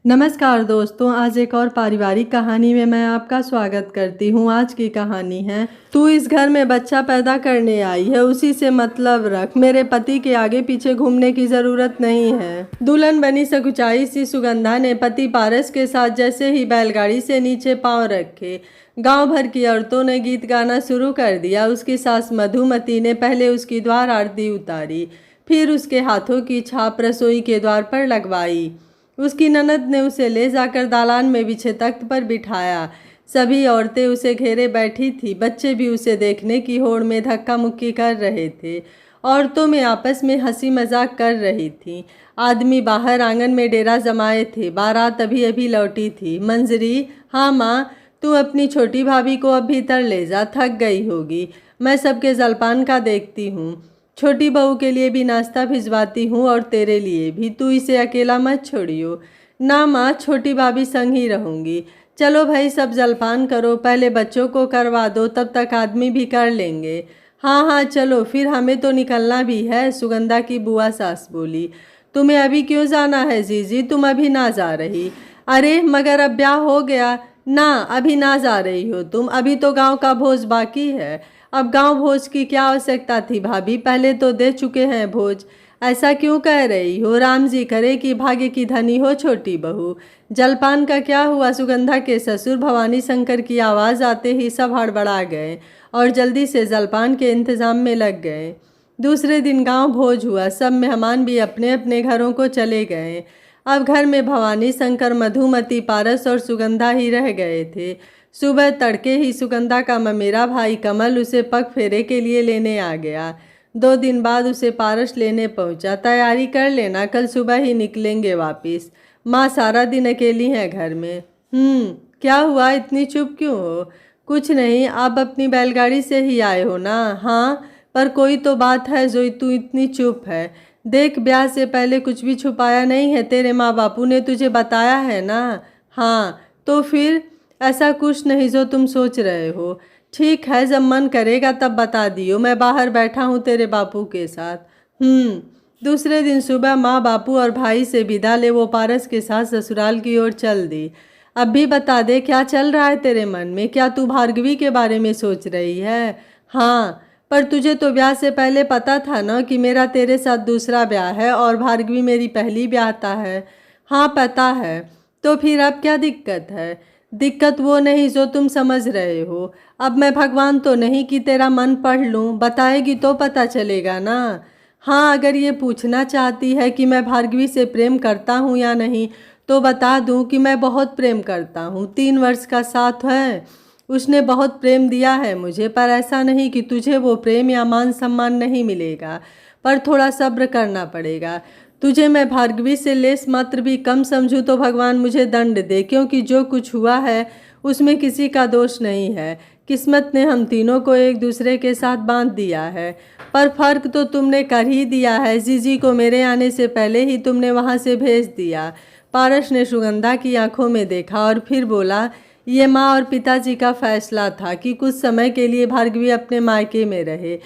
नमस्कार दोस्तों, आज एक और पारिवारिक कहानी में मैं आपका स्वागत करती हूँ। आज की कहानी है तू इस घर में बच्चा पैदा करने आई है, उसी से मतलब रख। मेरे पति के आगे पीछे घूमने की ज़रूरत नहीं है। दुल्हन बनी सकुचाई सी सुगंधा ने पति पारस के साथ जैसे ही बैलगाड़ी से नीचे पांव रखे, गांव भर की औरतों ने गीत गाना शुरू कर दिया। उसकी सास मधुमती ने पहले उसकी द्वार आरती उतारी, फिर उसके हाथों की छाप रसोई के द्वार पर लगवाई। उसकी ननद ने उसे ले जाकर दालान में बिछे तख्त पर बिठाया। सभी औरतें उसे घेरे बैठी थी। बच्चे भी उसे देखने की होड़ में धक्का मुक्की कर रहे थे। औरतों में आपस में हंसी मजाक कर रही थीं। आदमी बाहर आंगन में डेरा जमाए थे। बारात अभी अभी लौटी थी। मंजरी, हाँ माँ, तू अपनी छोटी भाभी को अब भीतर ले जा, थक गई होगी। मैं सबके जलपान का देखती हूँ। छोटी बहू के लिए भी नाश्ता भिजवाती हूँ और तेरे लिए भी। तू इसे अकेला मत छोड़ियो। ना माँ, छोटी भाभी संग ही रहूँगी। चलो भाई, सब जलपान करो, पहले बच्चों को करवा दो, तब तक आदमी भी कर लेंगे। हाँ हाँ चलो, फिर हमें तो निकलना भी है, सुगंधा की बुआ सास बोली। तुम्हें अभी क्यों जाना है जीजी, तुम अभी ना जा रही? अरे मगर अब ब्याह हो गया ना, अभी ना जा रही हो तुम? अभी तो गांव का भोज बाकी है। अब गांव भोज की क्या आवश्यकता थी भाभी, पहले तो दे चुके हैं भोज। ऐसा क्यों कह रही हो? राम जी करे कि भाग्य की धनी हो छोटी बहू। जलपान का क्या हुआ? सुगंधा के ससुर भवानी शंकर की आवाज़ आते ही सब हड़बड़ा गए और जल्दी से जलपान के इंतजाम में लग गए। दूसरे दिन गांव भोज हुआ। सब मेहमान भी अपने अपने घरों को चले गए। अब घर में भवानी शंकर, मधुमती, पारस और सुगंधा ही रह गए थे। सुबह तड़के ही सुगंधा का ममेरा भाई कमल उसे पग फेरे के लिए लेने आ गया। 2 दिन बाद उसे पारस लेने पहुंचा। तैयारी कर लेना, कल सुबह ही निकलेंगे वापिस। माँ सारा दिन अकेली हैं घर में। क्या हुआ, इतनी चुप क्यों हो? कुछ नहीं, आप अपनी बैलगाड़ी से ही आए हो ना? हाँ, पर कोई तो बात है जो तू इतनी चुप है। देख, ब्याह से पहले कुछ भी छुपाया नहीं है, तेरे माँ बापू ने तुझे बताया है ना? हाँ, तो फिर ऐसा कुछ नहीं जो तुम सोच रहे हो। ठीक है, जब मन करेगा तब बता दियो, मैं बाहर बैठा हूँ तेरे बापू के साथ। दूसरे दिन सुबह माँ, बापू और भाई से विदा ले वो पारस के साथ ससुराल की ओर चल दी। अब भी बता दे, क्या चल रहा है तेरे मन में? क्या तू भार्गवी के बारे में सोच रही है? हाँ, पर तुझे तो ब्याह से पहले पता था ना कि मेरा तेरे साथ दूसरा ब्याह है और भार्गवी मेरी पहली ब्याहता है। हाँ पता है। तो फिर अब क्या दिक्कत है? दिक्कत वो नहीं जो तुम समझ रहे हो। अब मैं भगवान तो नहीं कि तेरा मन पढ़ लूँ, बताएगी तो पता चलेगा ना। हाँ, अगर ये पूछना चाहती है कि मैं भार्गवी से प्रेम करता हूँ या नहीं, तो बता दूँ कि मैं बहुत प्रेम करता हूँ। 3 वर्ष का साथ है, उसने बहुत प्रेम दिया है मुझे। पर ऐसा नहीं कि तुझे वो प्रेम या मान सम्मान नहीं मिलेगा, पर थोड़ा सब्र करना पड़ेगा। तुझे मैं भार्गवी से लेस मात्र भी कम समझूं तो भगवान मुझे दंड दे, क्योंकि जो कुछ हुआ है उसमें किसी का दोष नहीं है। किस्मत ने हम तीनों को एक दूसरे के साथ बांध दिया है, पर फर्क तो तुमने कर ही दिया है। जीजी को मेरे आने से पहले ही तुमने वहाँ से भेज दिया। पारस ने सुगंधा की आंखों में देखा और फिर बोला, ये माँ और पिताजी का फैसला था कि कुछ समय के लिए भार्गवी अपने मायके में रहे,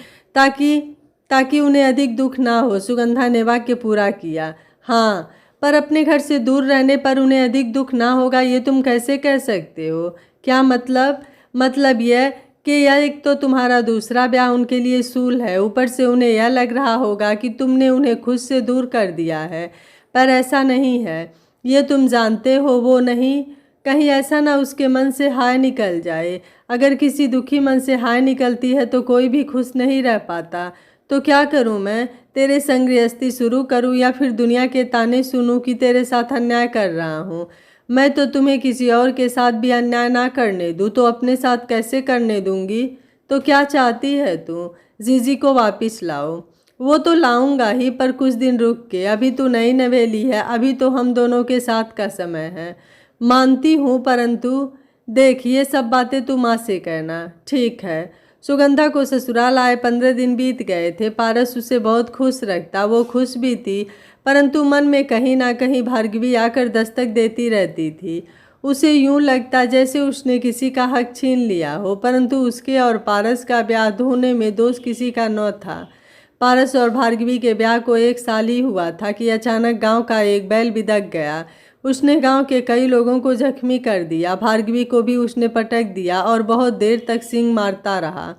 ताकि उन्हें अधिक दुख ना हो। सुगंधा ने वाक्य पूरा किया। हाँ, पर अपने घर से दूर रहने पर उन्हें अधिक दुख ना होगा, ये तुम कैसे कह सकते हो? क्या मतलब? मतलब यह कि यह एक तो तुम्हारा दूसरा ब्याह उनके लिए सूल है, ऊपर से उन्हें यह लग रहा होगा कि तुमने उन्हें खुद से दूर कर दिया है। पर ऐसा नहीं है, ये तुम जानते हो। वो नहीं, कहीं ऐसा ना उसके मन से हाय निकल जाए। अगर किसी दुखी मन से हाय निकलती है तो कोई भी खुश नहीं रह पाता। तो क्या करूं मैं? तेरे संग गृहस्थी शुरू करूं या फिर दुनिया के ताने सुनूं कि तेरे साथ अन्याय कर रहा हूं? मैं तो तुम्हें किसी और के साथ भी अन्याय ना करने दूं तो अपने साथ कैसे करने दूंगी? तो क्या चाहती है तू? जीजी को वापस लाओ। वो तो लाऊंगा ही, पर कुछ दिन रुक के। अभी तो नई नवेली है, अभी तो हम दोनों के साथ का समय है। मानती हूँ, परंतु देख, ये सब बातें तू माँ से कहना, ठीक है? सुगंधा को ससुराल आए 15 दिन बीत गए थे। पारस उसे बहुत खुश रखता, वो खुश भी थी, परंतु मन में कहीं ना कहीं भार्गवी आकर दस्तक देती रहती थी। उसे यूं लगता जैसे उसने किसी का हक छीन लिया हो, परंतु उसके और पारस का ब्याह होने में दोष किसी का न था। पारस और भार्गवी के ब्याह को 1 साल ही हुआ था कि अचानक गांव का एक बैल बिदक गया। उसने गांव के कई लोगों को जख्मी कर दिया। भार्गवी को भी उसने पटक दिया और बहुत देर तक सींग मारता रहा।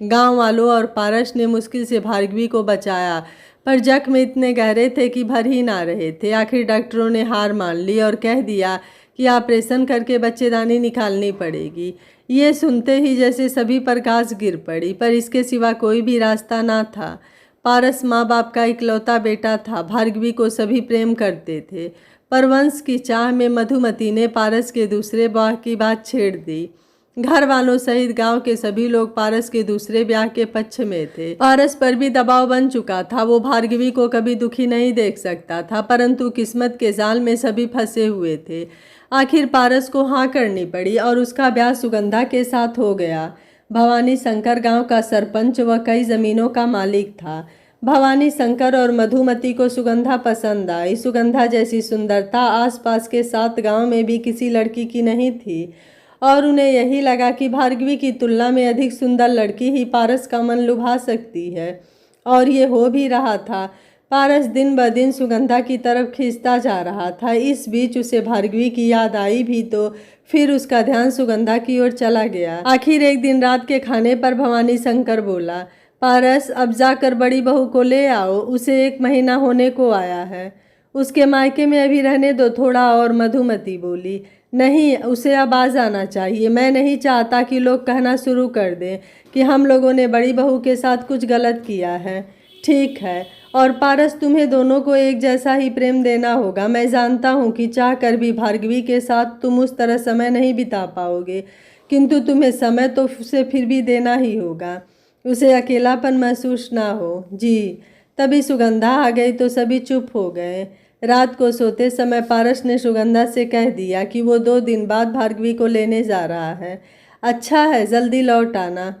गांव वालों और पारस ने मुश्किल से भार्गवी को बचाया, पर जख्म इतने गहरे थे कि भर ही ना रहे थे। आखिर डॉक्टरों ने हार मान ली और कह दिया कि ऑपरेशन करके बच्चेदानी निकालनी पड़ेगी। ये सुनते ही जैसे सभी पर घास गिर पड़ी, पर इसके सिवा कोई भी रास्ता ना था। पारस माँ बाप का इकलौता बेटा था। भार्गवी को सभी प्रेम करते थे, पर वंश की चाह में मधुमती ने पारस के दूसरे ब्याह की बात छेड़ दी। घर वालों सहित गांव के सभी लोग पारस के दूसरे ब्याह के पक्ष में थे। पारस पर भी दबाव बन चुका था। वो भार्गवी को कभी दुखी नहीं देख सकता था, परंतु किस्मत के जाल में सभी फंसे हुए थे। आखिर पारस को हाँ करनी पड़ी और उसका ब्याह सुगंधा के साथ हो गया। भवानी शंकर गांव का सरपंच व कई जमीनों का मालिक था। भवानी शंकर और मधुमती को सुगंधा पसंद आई। सुगंधा जैसी सुंदरता आसपास के 7 गांव में भी किसी लड़की की नहीं थी और उन्हें यही लगा कि भार्गवी की तुलना में अधिक सुंदर लड़की ही पारस का मन लुभा सकती है, और ये हो भी रहा था। पारस दिन ब दिन सुगंधा की तरफ खींचता जा रहा था। इस बीच उसे भार्गवी की याद आई भी, तो फिर उसका ध्यान सुगंधा की ओर चला गया। आखिर एक दिन रात के खाने पर भवानी शंकर बोला, पारस अब जाकर बड़ी बहू को ले आओ, उसे 1 महीना होने को आया है। उसके मायके में अभी रहने दो थोड़ा और। मधुमती बोली, नहीं, उसे अब आ जाना चाहिए। मैं नहीं चाहता कि लोग कहना शुरू कर दें कि हम लोगों ने बड़ी बहू के साथ कुछ गलत किया है। ठीक है, और पारस तुम्हें दोनों को एक जैसा ही प्रेम देना होगा। मैं जानता हूँ कि चाह कर भी भार्गवी के साथ तुम उस तरह समय नहीं बिता पाओगे, किंतु तुम्हें समय तो उसे फिर भी देना ही होगा, उसे अकेलापन महसूस ना हो। जी। तभी सुगंधा आ गई तो सभी चुप हो गए। रात को सोते समय पारस ने सुगंधा से कह दिया कि वो 2 दिन बाद भार्गवी को लेने जा रहा है। अच्छा है, जल्दी लौट आना।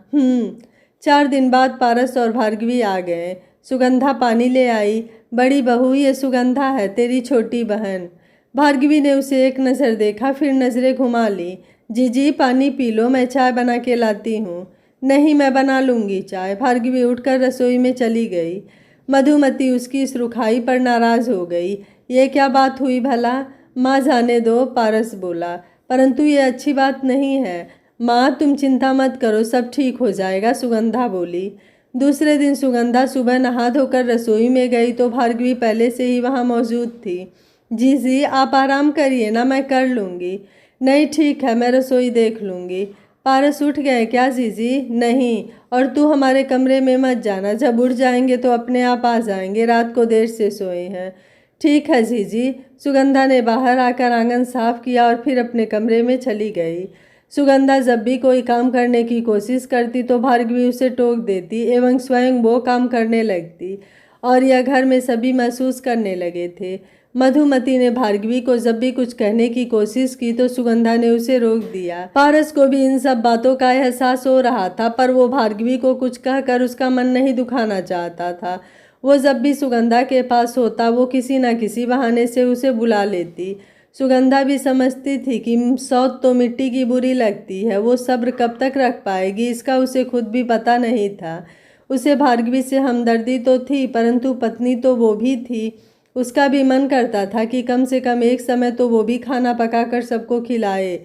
4 दिन बाद पारस और भार्गवी आ गए। सुगंधा पानी ले आई। बड़ी बहू, ये सुगंधा है, तेरी छोटी बहन। भार्गवी ने उसे एक नज़र देखा, फिर नज़रें घुमा ली। जी पानी पी लो, मैं चाय बना के लाती हूँ। नहीं, मैं बना लूँगी चाय। भार्गवी उठकर रसोई में चली गई। मधुमती उसकी इस रुखाई पर नाराज़ हो गई। ये क्या बात हुई भला? माँ जाने दो, पारस बोला, परंतु ये अच्छी बात नहीं है। माँ तुम चिंता मत करो, सब ठीक हो जाएगा, सुगंधा बोली। दूसरे दिन सुगंधा सुबह नहा धोकर रसोई में गई तो भार्गवी पहले से ही वहाँ मौजूद थी। जी आप आराम करिए ना, मैं कर लूँगी। नहीं, ठीक है, मैं रसोई देख लूँगी। पारस उठ गए क्या जीजी? नहीं, और तू हमारे कमरे में मत जाना, जब उठ जाएंगे तो अपने आप आ जाएंगे, रात को देर से सोए हैं। ठीक है जीजी। सुगंधा ने बाहर आकर आंगन साफ किया और फिर अपने कमरे में चली गई। सुगंधा जब भी कोई काम करने की कोशिश करती तो भार्गवी उसे टोक देती एवं स्वयं वो काम करने लगती, और यह घर में सभी महसूस करने लगे थे। मधुमती ने भार्गवी को जब भी कुछ कहने की कोशिश की तो सुगंधा ने उसे रोक दिया। पारस को भी इन सब बातों का एहसास हो रहा था, पर वो भार्गवी को कुछ कहकर उसका मन नहीं दुखाना चाहता था। वो जब भी सुगंधा के पास होता वो किसी न किसी बहाने से उसे बुला लेती। सुगंधा भी समझती थी कि सौत तो मिट्टी की बुरी लगती है, वो सब्र कब तक रख पाएगी, इसका उसे खुद भी पता नहीं था। उसे भार्गवी से हमदर्दी तो थी, परंतु पत्नी तो वो भी थी। उसका भी मन करता था कि कम से कम एक समय तो वो भी खाना पकाकर सबको खिलाए,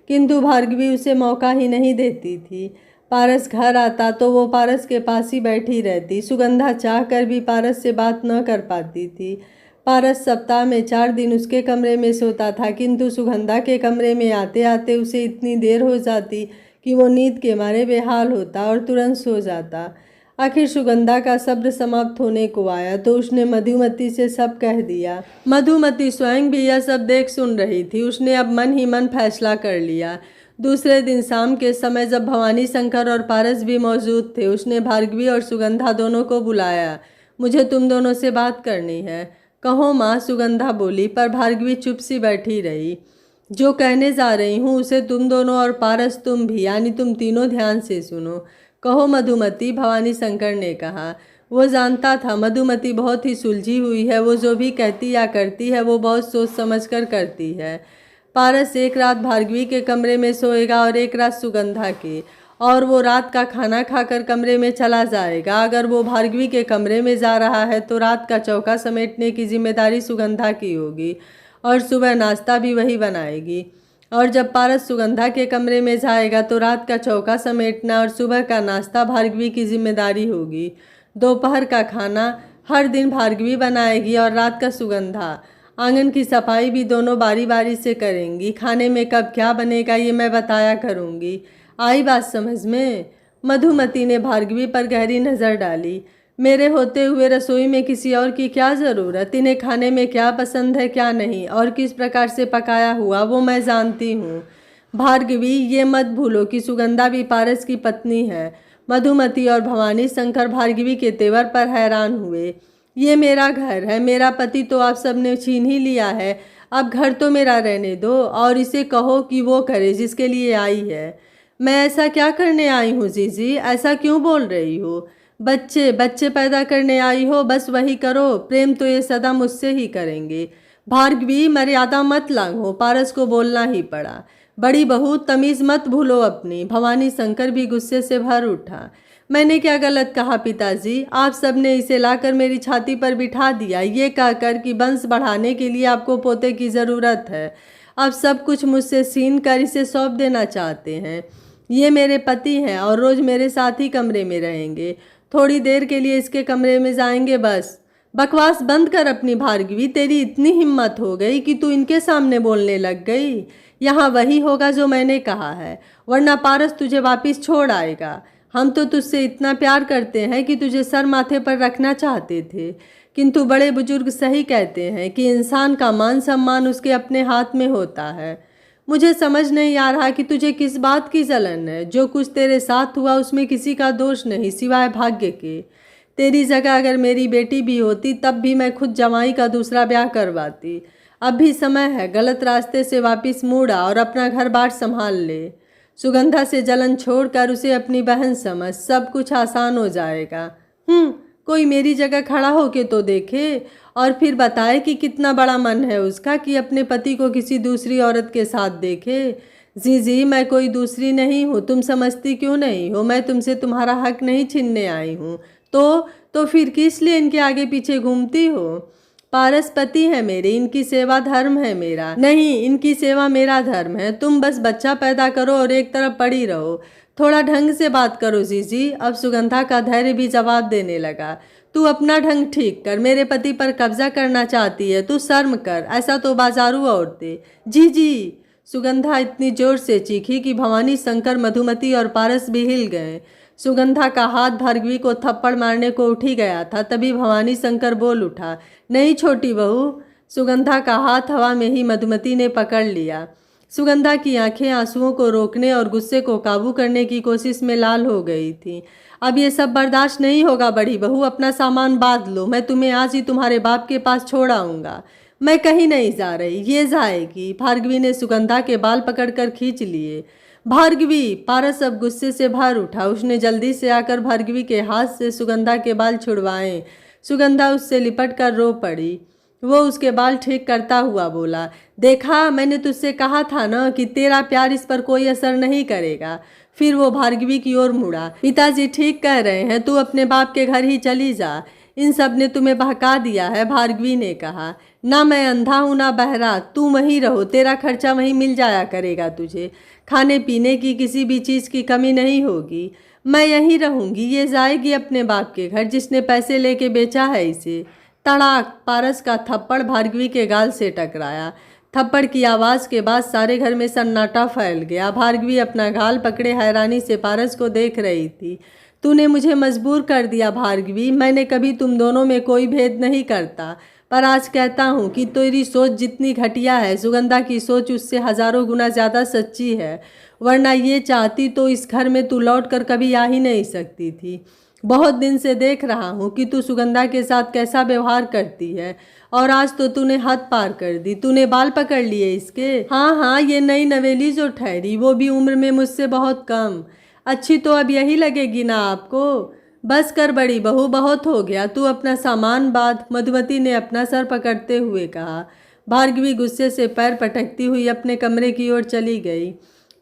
किंतु भार्गवी उसे मौका ही नहीं देती थी। पारस घर आता तो वो पारस के पास ही बैठी रहती। सुगंधा चाह कर भी पारस से बात न कर पाती थी। पारस सप्ताह में 4 दिन उसके कमरे में सोता था, किंतु सुगंधा के कमरे में आते आते उसे इतनी देर हो जाती कि वो नींद के मारे बेहाल होता और तुरंत सो जाता। आखिर सुगंधा का सब्र समाप्त होने को आया तो उसने मधुमती से सब कह दिया। मधुमती स्वयं भी यह सब देख सुन रही थी। उसने अब मन ही मन फैसला कर लिया। दूसरे दिन शाम के समय जब भवानी शंकर और पारस भी मौजूद थे, उसने भार्गवी और सुगंधा दोनों को बुलाया। मुझे तुम दोनों से बात करनी है। कहो माँ, सुगंधा बोली, पर भार्गवी चुप सी बैठी रही। जो कहने जा रही हूँ उसे तुम दोनों और पारस तुम भी, यानी तुम तीनों ध्यान से सुनो। कहो मधुमती, भवानी शंकर ने कहा। वो जानता था मधुमती बहुत ही सुलझी हुई है, वो जो भी कहती या करती है वो बहुत सोच समझ कर करती है। पारस एक रात भार्गवी के कमरे में सोएगा और एक रात सुगंधा के, और वो रात का खाना खाकर कमरे में चला जाएगा। अगर वो भार्गवी के कमरे में जा रहा है तो रात का चौका समेटने की जिम्मेदारी सुगंधा की होगी, और सुबह नाश्ता भी वही बनाएगी। और जब पारस सुगंधा के कमरे में जाएगा तो रात का चौका समेटना और सुबह का नाश्ता भार्गवी की जिम्मेदारी होगी। दोपहर का खाना हर दिन भार्गवी बनाएगी और रात का सुगंधा। आंगन की सफाई भी दोनों बारी बारी से करेंगी। खाने में कब क्या बनेगा ये मैं बताया करूँगी। आई बात समझ में? मधुमती ने भार्गवी पर गहरी नज़र डाली। मेरे होते हुए रसोई में किसी और की क्या ज़रूरत? इन्हें खाने में क्या पसंद है क्या नहीं और किस प्रकार से पकाया हुआ वो मैं जानती हूँ। भार्गवी, ये मत भूलो कि सुगंधा भी पारस की पत्नी है। मधुमती और भवानी शंकर भार्गवी के तेवर पर हैरान हुए। ये मेरा घर है, मेरा पति तो आप सबने छीन ही लिया है। अब घर तो मेरा रहने दो और इसे कहो कि वो करे जिसके लिए आई है। मैं ऐसा क्या करने आई हूँ जीजी? ऐसा क्यों बोल रही हो? बच्चे बच्चे पैदा करने आई हो, बस वही करो। प्रेम तो ये सदा मुझसे ही करेंगे। भार्गवी, मर्यादा मत लांघो, पारस को बोलना ही पड़ा। बड़ी बहू, तमीज़ मत भूलो अपनी। भवानी शंकर भी गुस्से से भर उठा। मैंने क्या गलत कहा पिताजी? आप सबने इसे लाकर मेरी छाती पर बिठा दिया, ये कहकर कि वंश बढ़ाने के लिए आपको पोते की ज़रूरत है। अब सब कुछ मुझसे छीन कर इसे सौंप देना चाहते हैं। ये मेरे पति हैं और रोज़ मेरे साथ ही कमरे में रहेंगे। थोड़ी देर के लिए इसके कमरे में जाएंगे बस। बकवास बंद कर अपनी भार्गवी। तेरी इतनी हिम्मत हो गई कि तू इनके सामने बोलने लग गई। यहाँ वही होगा जो मैंने कहा है, वरना पारस तुझे वापस छोड़ आएगा। हम तो तुझसे इतना प्यार करते हैं कि तुझे सर माथे पर रखना चाहते थे, किंतु बड़े बुजुर्ग सही कहते हैं कि इंसान का मान सम्मान उसके अपने हाथ में होता है। मुझे समझ नहीं आ रहा कि तुझे किस बात की जलन है। जो कुछ तेरे साथ हुआ उसमें किसी का दोष नहीं सिवाय भाग्य के। तेरी जगह अगर मेरी बेटी भी होती तब भी मैं खुद जमाई का दूसरा ब्याह करवाती। अब भी समय है, गलत रास्ते से वापस मुड़ा और अपना घर बार संभाल ले। सुगंधा से जलन छोड़कर उसे अपनी बहन समझ, सब कुछ आसान हो जाएगा। कोई मेरी जगह खड़ा होके तो देखे और फिर बताए कि कितना बड़ा मन है उसका कि अपने पति को किसी दूसरी औरत के साथ देखे। जी मैं कोई दूसरी नहीं हूँ, तुम समझती क्यों नहीं हो? मैं तुमसे तुम्हारा हक नहीं छीनने आई हूँ। तो फिर किस लिए इनके आगे पीछे घूमती हो? पारस पति है मेरे, इनकी सेवा धर्म है मेरा। नहीं, इनकी सेवा मेरा धर्म है। तुम बस बच्चा पैदा करो और एक तरफ पड़ी रहो। थोड़ा ढंग से बात करो जीजी। अब सुगंधा का धैर्य भी जवाब देने लगा। तू अपना ढंग ठीक कर। मेरे पति पर कब्जा करना चाहती है, तू शर्म कर। ऐसा तो बाजारू औरतें। जी। सुगंधा इतनी जोर से चीखी कि भवानी शंकर, मधुमती और पारस भी हिल गए। सुगंधा का हाथ भार्गवी को थप्पड़ मारने को उठ ही गया था, तभी भवानी शंकर बोल उठा, नहीं छोटी बहू। सुगंधा का हाथ हवा में ही मधुमती ने पकड़ लिया। सुगंधा की आंखें आंसुओं को रोकने और गुस्से को काबू करने की कोशिश में लाल हो गई थी। अब ये सब बर्दाश्त नहीं होगा बड़ी बहू, अपना सामान बांध लो। मैं तुम्हें आज ही तुम्हारे बाप के पास छोड़ आऊँगा। मैं कहीं नहीं जा रही, ये जाएगी। भार्गवी ने सुगंधा के बाल पकड़कर खींच लिए। भार्गवी! पारस अब गुस्से से भर उठा। उसने जल्दी से आकर भार्गवी के हाथ से सुगंधा के बाल छुड़वाए। सुगंधा उससे लिपट कर रो पड़ी। वो उसके बाल ठीक करता हुआ बोला, देखा, मैंने तुझसे कहा था ना कि तेरा प्यार इस पर कोई असर नहीं करेगा। फिर वो भार्गवी की ओर मुड़ा। पिताजी ठीक कह रहे हैं, तू अपने बाप के घर ही चली जा। इन सब ने तुम्हें बहका दिया है, भार्गवी ने कहा। ना मैं अंधा हूँ ना बहरा, तू वहीं रहो, तेरा खर्चा वहीं मिल जाया करेगा तुझे। खाने पीने की किसी भी चीज़ की कमी नहीं होगी। मैं यहीं रहूँगी, ये जाएगी अपने बाप के घर जिसने पैसे लेके बेचा है इसे। तड़ाक! पारस का थप्पड़ भार्गवी के गाल से टकराया। थप्पड़ की आवाज़ के बाद सारे घर में सन्नाटा फैल गया। भार्गवी अपना गाल पकड़े हैरानी से पारस को देख रही थी। तूने मुझे मजबूर कर दिया भार्गवी। मैंने कभी तुम दोनों में कोई भेद नहीं करता, पर आज कहता हूँ कि तेरी सोच जितनी घटिया है, सुगंधा की सोच उससे हजारों गुना ज़्यादा सच्ची है। वरना ये चाहती तो इस घर में तू लौट कर कभी आ ही नहीं सकती थी। बहुत दिन से देख रहा हूँ कि तू सुगंधा के साथ कैसा व्यवहार करती है, और आज तो तूने हद पार कर दी। तूने बाल पकड़ लिए इसके। हाँ, ये नई नवेली जो ठहरी, वो भी उम्र में मुझसे बहुत कम। अच्छी तो अब यही लगेगी ना आपको? बस कर बड़ी बहू, बहुत हो गया। तू अपना सामान बांध, मधुमती ने अपना सर पकड़ते हुए कहा। भार्गवी गुस्से से पैर पटकती हुई अपने कमरे की ओर चली गई।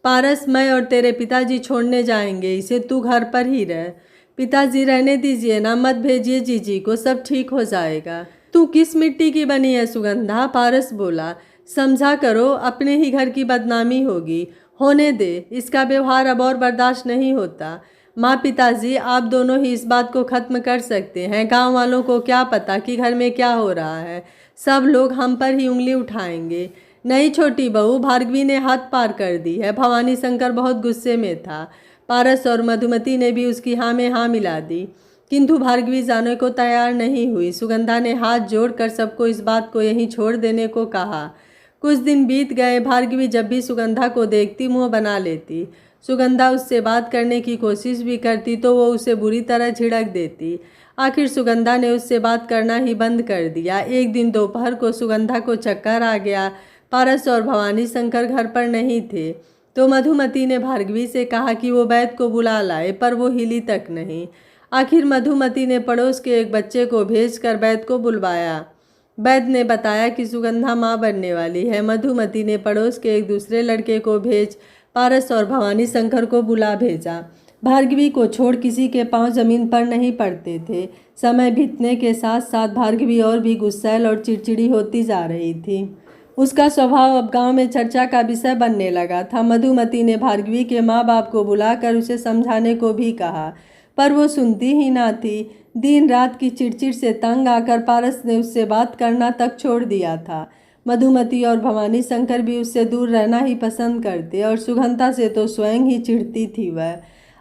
पारस, मैं और तेरे पिताजी छोड़ने जाएंगे इसे, तू घर पर ही रह। पिताजी रहने दीजिए ना, मत भेजिए जीजी को, सब ठीक हो जाएगा। तू किस मिट्टी की बनी है सुगंधा? पारस बोला। समझा करो, अपने ही घर की बदनामी होगी। होने दे, इसका व्यवहार अब और बर्दाश्त नहीं होता। माँ पिताजी, आप दोनों ही इस बात को खत्म कर सकते हैं। गांव वालों को क्या पता कि घर में क्या हो रहा है। सब लोग हम पर ही उंगली उठाएंगे। नहीं छोटी बहू, भार्गवी ने हद पार कर दी है। भवानी शंकर बहुत गुस्से में था। पारस और मधुमती ने भी उसकी हाँ में हाँ मिला दी, किंतु भार्गवी जाने को तैयार नहीं हुई। सुगंधा ने हाथ जोड़कर सबको इस बात को यहीं छोड़ देने को कहा। कुछ दिन बीत गए। भार्गवी जब भी सुगंधा को देखती मुंह बना लेती। सुगंधा उससे बात करने की कोशिश भी करती तो वो उसे बुरी तरह झिड़क देती। आखिर सुगंधा ने उससे बात करना ही बंद कर दिया। एक दिन दोपहर को सुगंधा को चक्कर आ गया। पारस और भवानी शंकर घर पर नहीं थे तो मधुमती ने भार्गवी से कहा कि वो वैद्य को बुला लाए, पर वो हिली तक नहीं। आखिर मधुमती ने पड़ोस के एक बच्चे को भेजकर वैद्य को बुलवाया। वैद्य ने बताया कि सुगंधा माँ बनने वाली है। मधुमती ने पड़ोस के एक दूसरे लड़के को भेज पारस और भवानी शंकर को बुला भेजा। भार्गवी को छोड़ किसी के पांव जमीन पर नहीं पड़ते थे। समय बीतने के साथ साथ भार्गवी और भी गुस्सैल और चिड़चिड़ी होती जा रही थी। उसका स्वभाव अब गांव में चर्चा का विषय बनने लगा था। मधुमती ने भार्गवी के माँ बाप को बुलाकर उसे समझाने को भी कहा, पर वो सुनती ही ना थी। दिन रात की चिड़चिड़ से तंग आकर पारस ने उससे बात करना तक छोड़ दिया था। मधुमती और भवानी शंकर भी उससे दूर रहना ही पसंद करते और सुगंधा से तो स्वयं ही चिढ़ती थी वह।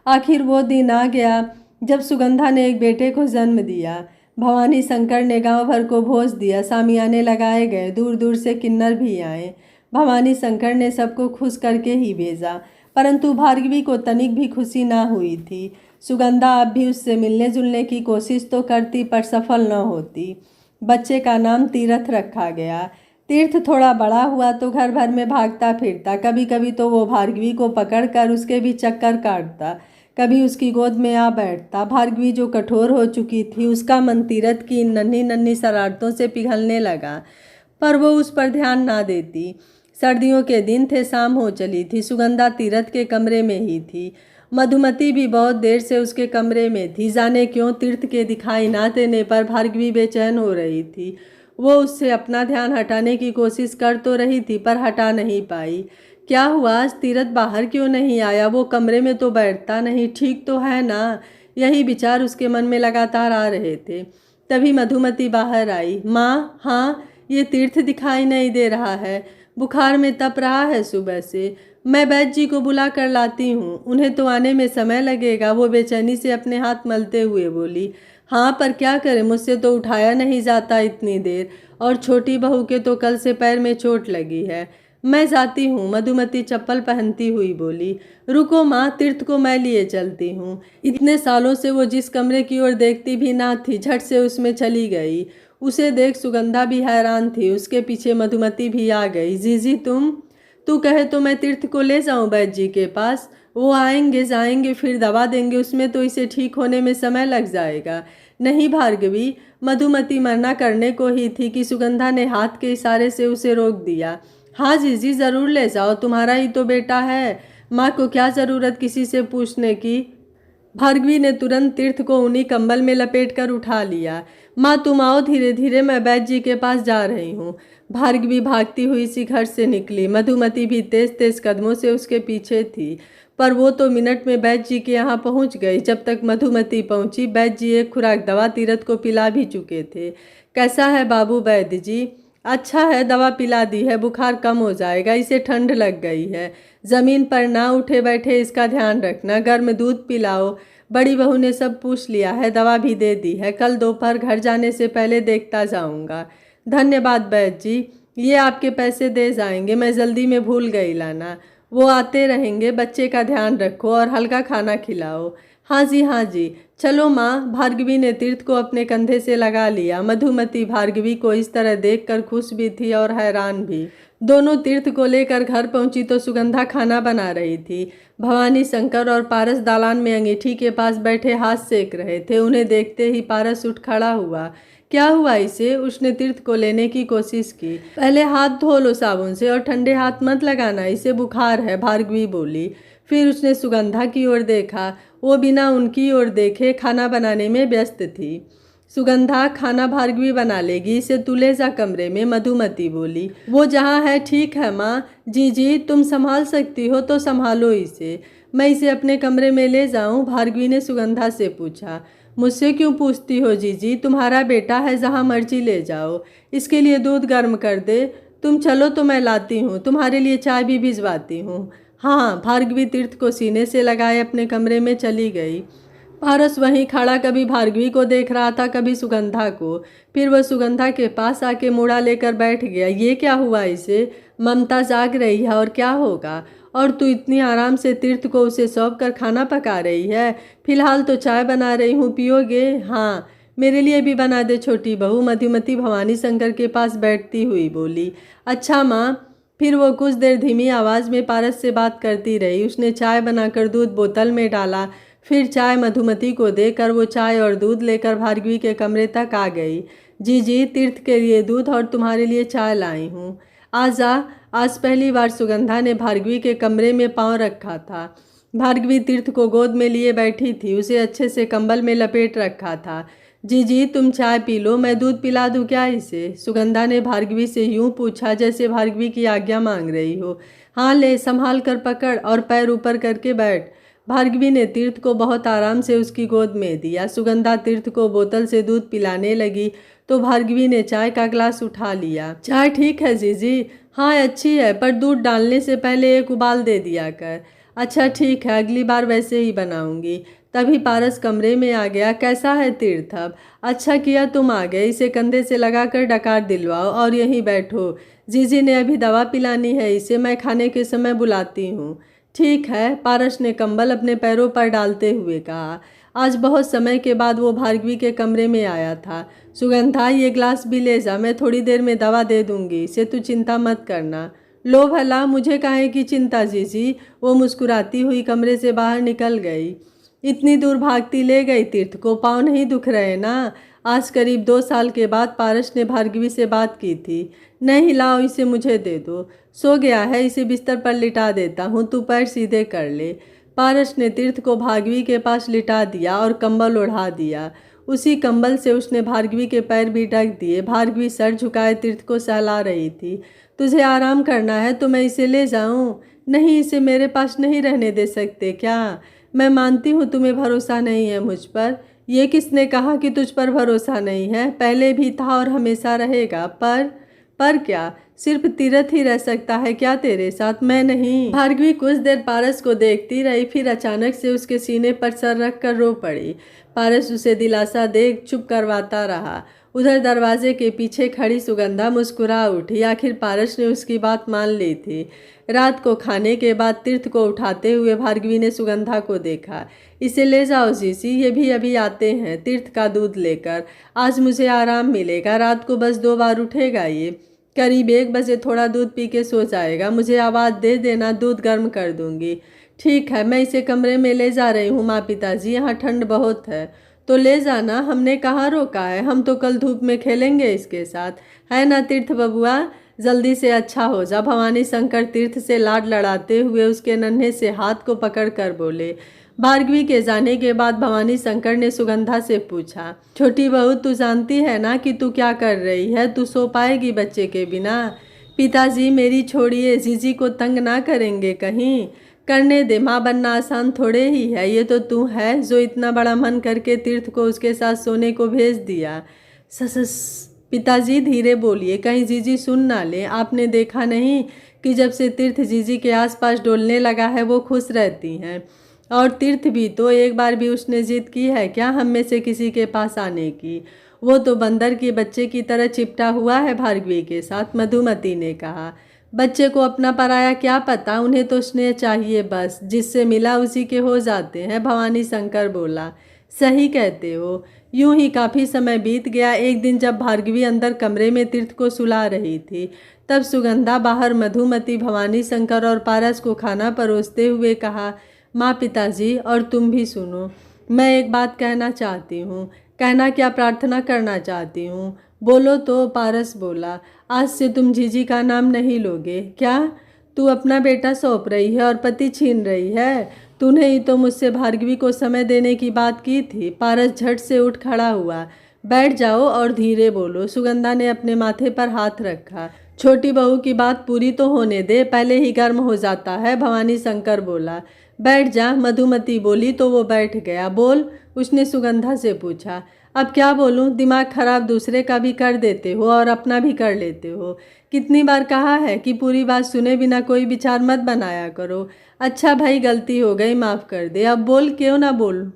आखिर वो दिन आ गया जब सुगंधा ने एक बेटे को जन्म दिया। भवानी शंकर ने गांव भर को भोज दिया। सामियाने लगाए गए, दूर दूर से किन्नर भी आए। भवानी शंकर ने सबको खुश करके ही भेजा, परंतु भार्गवी को तनिक भी खुशी ना हुई थी। सुगंधा अब भी उससे मिलने जुलने की कोशिश तो करती, पर सफल न होती। बच्चे का नाम तीरथ रखा गया। तीर्थ थोड़ा बड़ा हुआ तो घर भर में भागता फिरता। कभी कभी तो वो भार्गवी को पकड़कर उसके भी चक्कर काटता, कभी उसकी गोद में आ बैठता। भार्गवी जो कठोर हो चुकी थी, उसका मन तीरथ की नन्ही नन्ही शरारतों से पिघलने लगा, पर वो उस पर ध्यान ना देती। सर्दियों के दिन थे, शाम हो चली थी। सुगंधा तीरथ के कमरे में ही थी। मधुमती भी बहुत देर से उसके कमरे में थी। जाने क्यों तीर्थ के दिखाई ना देने पर भार्गवी बेचैन हो रही थी। वो उससे अपना ध्यान हटाने की कोशिश कर तो रही थी, पर हटा नहीं पाई। क्या हुआ, आज तीरथ बाहर क्यों नहीं आया? वो कमरे में तो बैठता नहीं, ठीक तो है ना? यही विचार उसके मन में लगातार आ रहे थे। तभी मधुमती बाहर आई। माँ, हाँ, ये तीर्थ दिखाई नहीं दे रहा है। बुखार में तप रहा है सुबह से। मैं वैद्य जी को बुला कर लाती हूँ, उन्हें तो आने में समय लगेगा। वो बेचैनी से अपने हाथ मलते हुए बोली। हाँ, पर क्या करें, मुझसे तो उठाया नहीं जाता इतनी देर, और छोटी बहू के तो कल से पैर में चोट लगी है। मैं जाती हूँ, मधुमती चप्पल पहनती हुई बोली। रुको माँ, तीर्थ को मैं लिए चलती हूँ। इतने सालों से वो जिस कमरे की ओर देखती भी ना थी, झट से उसमें चली गई। उसे देख सुगंधा भी हैरान थी। उसके पीछे मधुमती भी आ गई। जीजी, तू कहे तो मैं तीर्थ को ले जाऊं वैद्य जी के पास? वो आएंगे जाएंगे फिर दवा देंगे, उसमें तो इसे ठीक होने में समय लग जाएगा। नहीं भार्गवी, मधुमती मना करने को ही थी कि सुगंधा ने हाथ के इशारे से उसे रोक दिया। हाँ जीजी, ज़रूर ले जाओ, तुम्हारा ही तो बेटा है। माँ को क्या ज़रूरत किसी से पूछने की। भार्गवी ने तुरंत तीर्थ को उन्हीं कंबल में लपेटकर उठा लिया। माँ, तुम आओ धीरे धीरे, मैं वैद्य जी के पास जा रही हूँ। भार्गवी भागती हुई सी घर से निकली। मधुमती भी तेज तेज कदमों से उसके पीछे थी, पर वो तो मिनट में वैद्य जी के यहाँ पहुँच गई। जब तक मधुमती पहुँची, वैद्य जी एक खुराक दवा तीरथ को पिला भी चुके थे। कैसा है बाबू वैद्य जी? अच्छा है, दवा पिला दी है, बुखार कम हो जाएगा। इसे ठंड लग गई है। ज़मीन पर ना उठे बैठे इसका ध्यान रखना। गर्म दूध पिलाओ। बड़ी बहू ने सब पूछ लिया है, दवा भी दे दी है। कल दोपहर घर जाने से पहले देखता जाऊंगा। धन्यवाद वैद्य जी, ये आपके पैसे दे जाएंगे, मैं जल्दी में भूल गई लाना। वो आते रहेंगे। बच्चे का ध्यान रखो और हल्का खाना खिलाओ। हाँ जी, हाँ जी। चलो माँ। भार्गवी ने तीर्थ को अपने कंधे से लगा लिया। मधुमती भार्गवी को इस तरह देखकर खुश भी थी और हैरान भी। दोनों तीर्थ को लेकर घर पहुंची तो सुगंधा खाना बना रही थी। भवानी शंकर और पारस दालान में अंगीठी के पास बैठे हाथ सेक रहे थे। उन्हें देखते ही पारस उठ खड़ा हुआ। क्या हुआ इसे? उसने तीर्थ को लेने की कोशिश की। पहले हाथ धो लो साबुन से, और ठंडे हाथ मत लगाना, इसे बुखार है, भार्गवी बोली। फिर उसने सुगंधा की ओर देखा। वो बिना उनकी ओर देखे खाना बनाने में व्यस्त थी। सुगंधा, खाना भार्गवी बना लेगी, इसे तू ले जा कमरे में, मधुमती बोली। वो जहाँ है ठीक है माँ। जी तुम संभाल सकती हो तो संभालो इसे, मैं इसे अपने कमरे में ले जाऊँ? भार्गवी ने सुगंधा से पूछा। मुझसे क्यों पूछती हो जीजी, तुम्हारा बेटा है, जहाँ मर्जी ले जाओ। इसके लिए दूध गर्म कर दे। तुम चलो तो मैं लाती हूँ, तुम्हारे लिए चाय भी भिजवाती हूँ। हाँ, भार्गवी तीर्थ को सीने से लगाए अपने कमरे में चली गई। पारस वहीं खड़ा कभी भार्गवी को देख रहा था, कभी सुगंधा को। फिर वह सुगंधा के पास आके मुड़ा लेकर बैठ गया। ये क्या हुआ इसे? ममता जाग रही है और क्या होगा? और तू इतनी आराम से तीर्थ को उसे सौंप कर खाना पका रही है? फिलहाल तो चाय बना रही हूँ, पियोगे? हाँ, मेरे लिए भी बना दे छोटी बहू, मधुमती भवानी शंकर के पास बैठती हुई बोली। अच्छा माँ। फिर वो कुछ देर धीमी आवाज़ में पारस से बात करती रही। उसने चाय बनाकर दूध बोतल में डाला, फिर चाय मधुमती को देकर वो चाय और दूध लेकर भार्गवी के कमरे तक आ गई। जी तीर्थ के लिए दूध और तुम्हारे लिए चाय लाई हूँ, आजा। आज पहली बार सुगंधा ने भार्गवी के कमरे में पाँव रखा था। भार्गवी तीर्थ को गोद में लिए बैठी थी, उसे अच्छे से कंबल में लपेट रखा था। जी तुम चाय पी लो, मैं दूध पिला दूँ क्या इसे? सुगंधा ने भार्गवी से यूं पूछा जैसे भार्गवी की आज्ञा मांग रही हो। हाँ ले, संभाल कर पकड़ और पैर ऊपर करके बैठ। भार्गवी ने तीर्थ को बहुत आराम से उसकी गोद में दिया। सुगंधा तीर्थ को बोतल से दूध पिलाने लगी तो भार्गवी ने चाय का ग्लास उठा लिया। चाय ठीक है जीजी? हाँ अच्छी है, पर दूध डालने से पहले एक उबाल दे दिया कर। अच्छा ठीक है, अगली बार वैसे ही बनाऊंगी। तभी पारस कमरे में आ गया। कैसा है तीर्थ अब? अच्छा किया तुम आ गए, इसे कंधे से लगाकर डकार दिलवाओ और यहीं बैठो। जीजी ने अभी दवा पिलानी है इसे, मैं खाने के समय बुलाती हूँ। ठीक है, पारस ने कंबल अपने पैरों पर डालते हुए कहा। आज बहुत समय के बाद वो भार्गवी के कमरे में आया था। सुगंधा, ये ग्लास भी ले जा, मैं थोड़ी देर में दवा दे दूंगी इसे, तू चिंता मत करना। लो भला, मुझे काहे की चिंता जीजी? वो मुस्कुराती हुई कमरे से बाहर निकल गई। इतनी दूर भागती ले गई तीर्थ को, पाँव नहीं दुख रहे ना? आज करीब 2 साल के बाद पारस ने भार्गवी से बात की थी। नहीं लाओ, इसे मुझे दे दो, सो गया है, इसे बिस्तर पर लिटा देता हूँ, तू पैर सीधे कर ले। पारस ने तीर्थ को भार्गवी के पास लिटा दिया और कंबल ओढ़ा दिया। उसी कंबल से उसने भार्गवी के पैर भी ढक दिए। भार्गवी सर झुकाए तीर्थ को सहला रही थी। तुझे आराम करना है तो मैं इसे ले जाऊं? नहीं, इसे मेरे पास नहीं रहने दे सकते क्या? मैं मानती हूँ तुम्हें भरोसा नहीं है मुझ पर। ये किसने कहा कि तुझ पर भरोसा नहीं है? पहले भी था और हमेशा रहेगा। पर क्या सिर्फ तीरथ ही रह सकता है क्या तेरे साथ, मैं नहीं? भार्गवी कुछ देर पारस को देखती रही, फिर अचानक से उसके सीने पर सर रख कर रो पड़ी। पारस उसे दिलासा दे चुप करवाता रहा। उधर दरवाजे के पीछे खड़ी सुगंधा मुस्कुरा उठी। आखिर पारस ने उसकी बात मान ली थी। रात को खाने के बाद तीर्थ को उठाते हुए भार्गवी ने सुगंधा को देखा। इसे ले जाओ जीसी, ये भी अभी आते हैं तीर्थ का दूध लेकर। आज मुझे आराम मिलेगा, रात को बस 2 बार उठेगा ये। करीब 1 बजे थोड़ा दूध पी के सो जाएगा। मुझे आवाज़ दे देना, दूध गर्म कर दूंगी। ठीक है, मैं इसे कमरे में ले जा रही हूँ माँ पिताजी, यहाँ ठंड बहुत है। तो ले जाना, हमने कहाँ रोका है, हम तो कल धूप में खेलेंगे इसके साथ, है ना तीर्थ बबुआ? जल्दी से अच्छा हो जा। भवानी शंकर तीर्थ से लाड लड़ाते हुए उसके नन्हे से हाथ को पकड़ कर बोले। भार्गवी के जाने के बाद भवानी शंकर ने सुगंधा से पूछा, छोटी बहू तू जानती है ना कि तू क्या कर रही है? तू सो पाएगी बच्चे के बिना? पिताजी मेरी छोड़िए, जीजी को तंग ना करेंगे कहीं? करने दे, माँ बनना आसान थोड़े ही है। ये तो तू है जो इतना बड़ा मन करके तीर्थ को उसके साथ सोने को भेज दिया। सस पिताजी धीरे बोलिए, कहीं जीजी सुन ना ले। आपने देखा नहीं कि जब से तीर्थ जीजी के आसपास डोलने लगा है वो खुश रहती हैं। और तीर्थ भी तो, एक बार भी उसने जिद की है क्या हम में से किसी के पास आने की? वो तो बंदर के बच्चे की तरह चिपटा हुआ है भार्गवी के साथ, मधुमती ने कहा। बच्चे को अपना पराया क्या पता, उन्हें तो स्नेह चाहिए बस, जिससे मिला उसी के हो जाते हैं, भवानी शंकर बोला। सही कहते हो। यूं ही काफ़ी समय बीत गया। एक दिन जब भार्गवी अंदर कमरे में तीर्थ को सुला रही थी, तब सुगंधा बाहर मधुमती, भवानी शंकर और पारस को खाना परोसते हुए कहा, माँ पिताजी और तुम भी सुनो, मैं एक बात कहना चाहती हूँ। कहना क्या, प्रार्थना करना चाहती हूँ। बोलो तो, पारस बोला। आज से तुम जीजी का नाम नहीं लोगे क्या? तू अपना बेटा सौंप रही है और पति छीन रही है। तूने ही तो मुझसे भार्गवी को समय देने की बात की थी। पारस झट से उठ खड़ा हुआ। बैठ जाओ और धीरे बोलो। सुगंधा ने अपने माथे पर हाथ रखा। छोटी बहू की बात पूरी तो होने दे, पहले ही गर्म हो जाता है, भवानी शंकर बोला। बैठ जा, मधुमती बोली तो वो बैठ गया। बोल, उसने सुगंधा से पूछा। अब क्या बोलूं, दिमाग खराब दूसरे का भी कर देते हो और अपना भी कर लेते हो। कितनी बार कहा है कि पूरी बात सुने बिना कोई विचार मत बनाया करो। अच्छा भाई, गलती हो गई, माफ़ कर दे। अब बोल, क्यों ना बोल।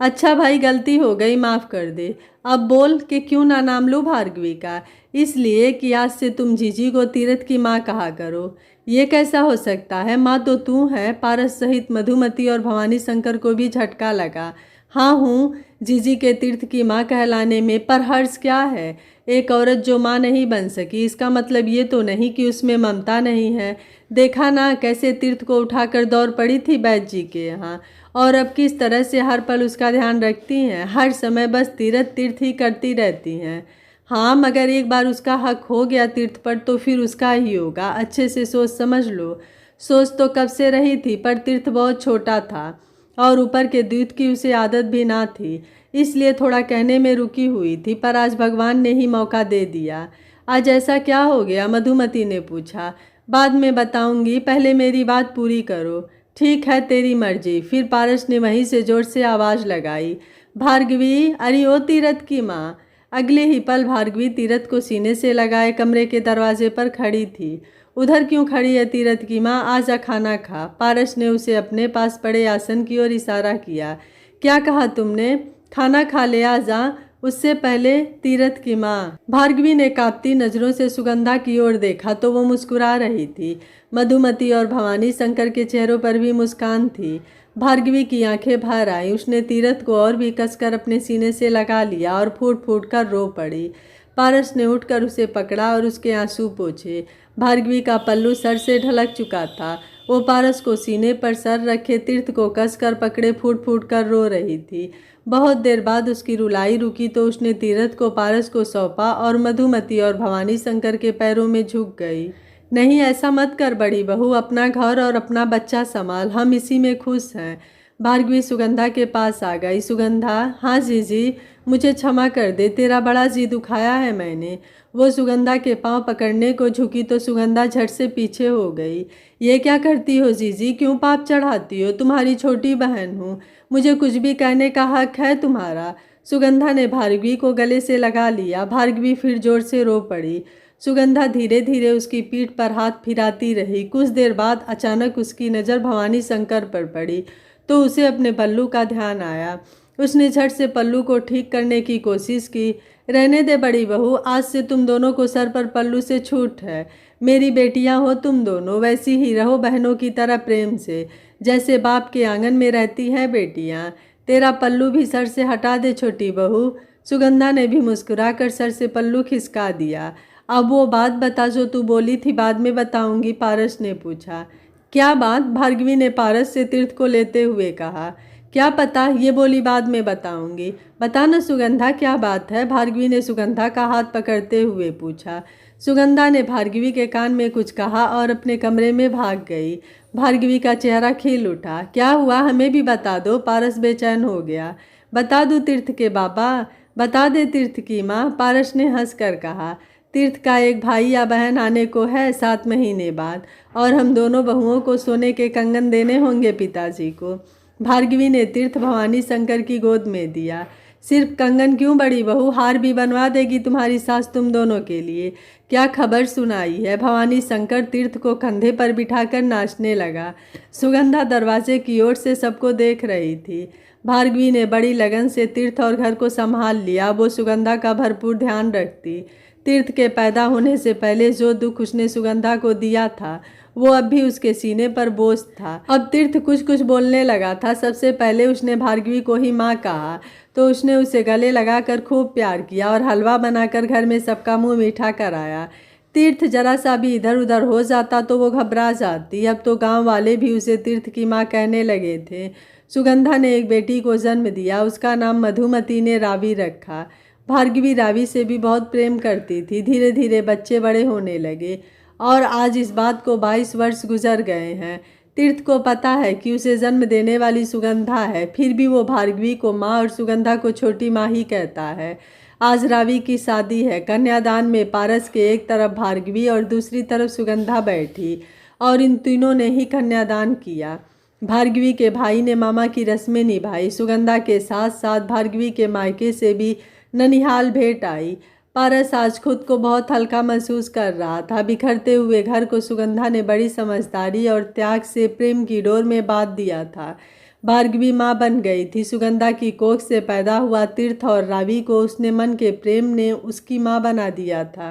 अच्छा भाई, गलती हो गई, माफ़ कर दे। अब बोल कि क्यों ना नाम लूँ भार्गवी का। इसलिए कि आज से तुम जीजी को तीरथ की माँ कहा करो। ये कैसा हो सकता है, माँ तो तू है। पारस सहित मधुमती और भवानी शंकर को भी झटका लगा। हाँ हूँ जीजी के तीर्थ की माँ कहलाने में, पर हर्ष क्या है। एक औरत जो माँ नहीं बन सकी, इसका मतलब ये तो नहीं कि उसमें ममता नहीं है। देखा ना कैसे तीर्थ को उठाकर दौड़ पड़ी थी बैद जी के यहाँ, और अब किस तरह से हर पल उसका ध्यान रखती हैं। हर समय बस तीर्थ तीर्थ ही करती रहती हैं। हाँ, मगर एक बार उसका हक हो गया तीर्थ पर तो फिर उसका ही होगा। अच्छे से सोच समझ लो। सोच तो कब से रही थी, पर तीर्थ बहुत छोटा था और ऊपर के दूध की उसे आदत भी ना थी, इसलिए थोड़ा कहने में रुकी हुई थी। पर आज भगवान ने ही मौका दे दिया। आज ऐसा क्या हो गया, मधुमती ने पूछा। बाद में बताऊंगी, पहले मेरी बात पूरी करो। ठीक है, तेरी मर्जी। फिर पारस ने वहीं से जोर से आवाज़ लगाई। भार्गवी, अरे ओ तीरथ की माँ। अगले ही पल भार्गवी तीरथ को सीने से लगाए कमरे के दरवाजे पर खड़ी थी। उधर क्यों खड़ी है तीरथ की माँ, आजा खाना खा। पारस ने उसे अपने पास पड़े आसन की ओर इशारा किया। क्या कहा तुमने? खाना खा ले, आजा। उससे पहले तीरथ की माँ। भार्गवी ने कांपती नजरों से सुगंधा की ओर देखा तो वो मुस्कुरा रही थी। मधुमती और भवानी शंकर के चेहरों पर भी मुस्कान थी। भार्गवी की आंखें भर आई। उसने तीरथ को और भी कसकर अपने सीने से लगा लिया और फूट फूट कर रो पड़ी। पारस ने उठकर उसे पकड़ा और उसके आंसू पोंछे। भार्गवी का पल्लू सर से ढलक चुका था। वो पारस को सीने पर सर रखे तीर्थ को कसकर पकड़े फूट फूट कर रो रही थी। बहुत देर बाद उसकी रुलाई रुकी तो उसने तीरथ को पारस को सौंपा और मधुमती और भवानी शंकर के पैरों में झुक गई। नहीं, ऐसा मत कर बड़ी बहू, अपना घर और अपना बच्चा संभाल, हम इसी में खुश हैं। भार्गवी सुगंधा के पास आ गई। सुगंधा, हाँ जीजी, मुझे क्षमा कर दे, तेरा बड़ा जी दुखाया है मैंने। वो सुगंधा के पांव पकड़ने को झुकी तो सुगंधा झट से पीछे हो गई। ये क्या करती हो जीजी, क्यों पाप चढ़ाती हो? तुम्हारी छोटी बहन हूँ, मुझे कुछ भी कहने का हक है तुम्हारा। सुगंधा ने भार्गवी को गले से लगा लिया। भार्गवी फिर जोर से रो पड़ी। सुगंधा धीरे धीरे उसकी पीठ पर हाथ फिराती रही। कुछ देर बाद अचानक उसकी नज़र भवानी शंकर पर पड़ी तो उसे अपने पल्लू का ध्यान आया। उसने झट से पल्लू को ठीक करने की कोशिश की। रहने दे बड़ी बहू, आज से तुम दोनों को सर पर पल्लू से छूट है। मेरी बेटियां हो तुम दोनों, वैसी ही रहो बहनों की तरह प्रेम से, जैसे बाप के आंगन में रहती हैं बेटियां। तेरा पल्लू भी सर से हटा दे छोटी बहू। सुगंधा ने भी मुस्कुराकर सर से पल्लू खिसका दिया। अब वो बात बता जो तू बोली थी, बाद में बताऊंगी, पारस ने पूछा। क्या बात? भार्गवी ने पारस से तीर्थ को लेते हुए कहा। क्या पता, ये बोली बाद में बताऊंगी। बता न सुगंधा, क्या बात है? भार्गवी ने सुगंधा का हाथ पकड़ते हुए पूछा। सुगंधा ने भार्गवी के कान में कुछ कहा और अपने कमरे में भाग गई। भार्गवी का चेहरा खिल उठा। क्या हुआ, हमें भी बता दो। पारस बेचैन हो गया। बता दूं तीर्थ के बाबा? बता दे तीर्थ की माँ, पारस ने हंसकर कहा। तीर्थ का एक भाई या बहन आने को है 7 महीने बाद, और हम दोनों बहुओं को सोने के कंगन देने होंगे पिताजी को। भार्गवी ने तीर्थ भवानी शंकर की गोद में दिया। सिर्फ कंगन क्यों बड़ी बहू, हार भी बनवा देगी तुम्हारी सास तुम दोनों के लिए। क्या खबर सुनाई है? भवानी शंकर तीर्थ को कंधे पर बिठाकर नाचने लगा। सुगंधा दरवाजे की ओर से सबको देख रही थी। भार्गवी ने बड़ी लगन से तीर्थ और घर को संभाल लिया। वो सुगंधा का भरपूर ध्यान रखती। तीर्थ के पैदा होने से पहले जो दुख उसने सुगंधा को दिया था वो अब भी उसके सीने पर बोझ था। अब तीर्थ कुछ कुछ बोलने लगा था। सबसे पहले उसने भार्गवी को ही माँ कहा तो उसने उसे गले लगाकर खूब प्यार किया और हलवा बनाकर घर में सबका मुंह मीठा कराया। तीर्थ जरा सा भी इधर उधर हो जाता तो वो घबरा जाती। अब तो गांव वाले भी उसे तीर्थ की माँ कहने लगे थे। सुगंधा ने एक बेटी को जन्म दिया, उसका नाम मधुमती ने रावी रखा। भार्गवी रावी से भी बहुत प्रेम करती थी। धीरे धीरे बच्चे बड़े होने लगे और आज इस बात को 22 वर्ष गुजर गए हैं। तीर्थ को पता है कि उसे जन्म देने वाली सुगंधा है, फिर भी वो भार्गवी को माँ और सुगंधा को छोटी माँ ही कहता है। आज रावी की शादी है। कन्यादान में पारस के एक तरफ भार्गवी और दूसरी तरफ सुगंधा बैठी और इन तीनों ने ही कन्यादान किया। भार्गवी के भाई ने मामा की रस्में निभाई। सुगंधा के साथ साथ भार्गवी के मायके से भी ननिहाल भेंट आई। पारस आज खुद को बहुत हल्का महसूस कर रहा था। बिखरते हुए घर को सुगंधा ने बड़ी समझदारी और त्याग से प्रेम की डोर में बांध दिया था। भार्गवी माँ बन गई थी। सुगंधा की कोख से पैदा हुआ तीर्थ और रावी को उसने मन के प्रेम ने उसकी माँ बना दिया था।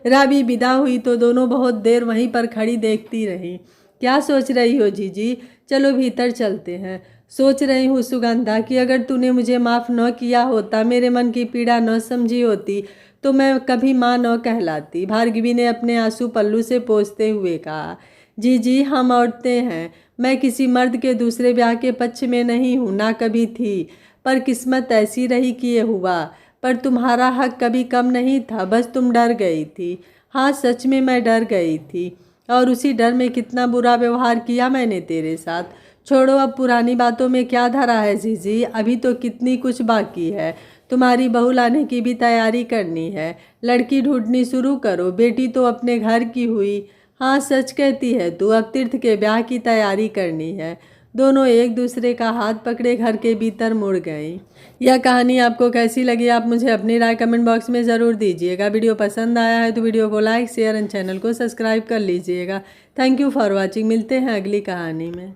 रावी विदा हुई तो दोनों बहुत देर वहीं पर खड़ी देखती रही। क्या सोच रही हो जीजी? चलो भीतर चलते हैं। सोच रही हूँ सुगंधा कि अगर तूने मुझे माफ़ न किया होता, मेरे मन की पीड़ा न समझी होती, तो मैं कभी माँ न कहलाती। भार्गवी ने अपने आंसू पल्लू से पोंछते हुए कहा। जी हम औरतें हैं। मैं किसी मर्द के दूसरे ब्याह के पक्ष में नहीं हूँ, ना कभी थी, पर किस्मत ऐसी रही कि ये हुआ। पर तुम्हारा हक कभी कम नहीं था, बस तुम डर गई थी। हाँ, सच में मैं डर गई थी, और उसी डर में कितना बुरा व्यवहार किया मैंने तेरे साथ। छोड़ो, अब पुरानी बातों में क्या धरा है जीजी, अभी तो कितनी कुछ बाकी है। तुम्हारी बहू लाने की भी तैयारी करनी है। लड़की ढूंढनी शुरू करो। बेटी तो अपने घर की हुई। हाँ, सच कहती है तू। अब तीर्थ के ब्याह की तैयारी करनी है। दोनों एक दूसरे का हाथ पकड़े घर के भीतर मुड़ गई। यह कहानी आपको कैसी लगी, आप मुझे अपनी राय कमेंट बॉक्स में ज़रूर दीजिएगा। वीडियो पसंद आया है तो वीडियो को लाइक, शेयर एंड चैनल को सब्सक्राइब कर लीजिएगा। Thank you for watching. मिलते हैं अगली कहानी में।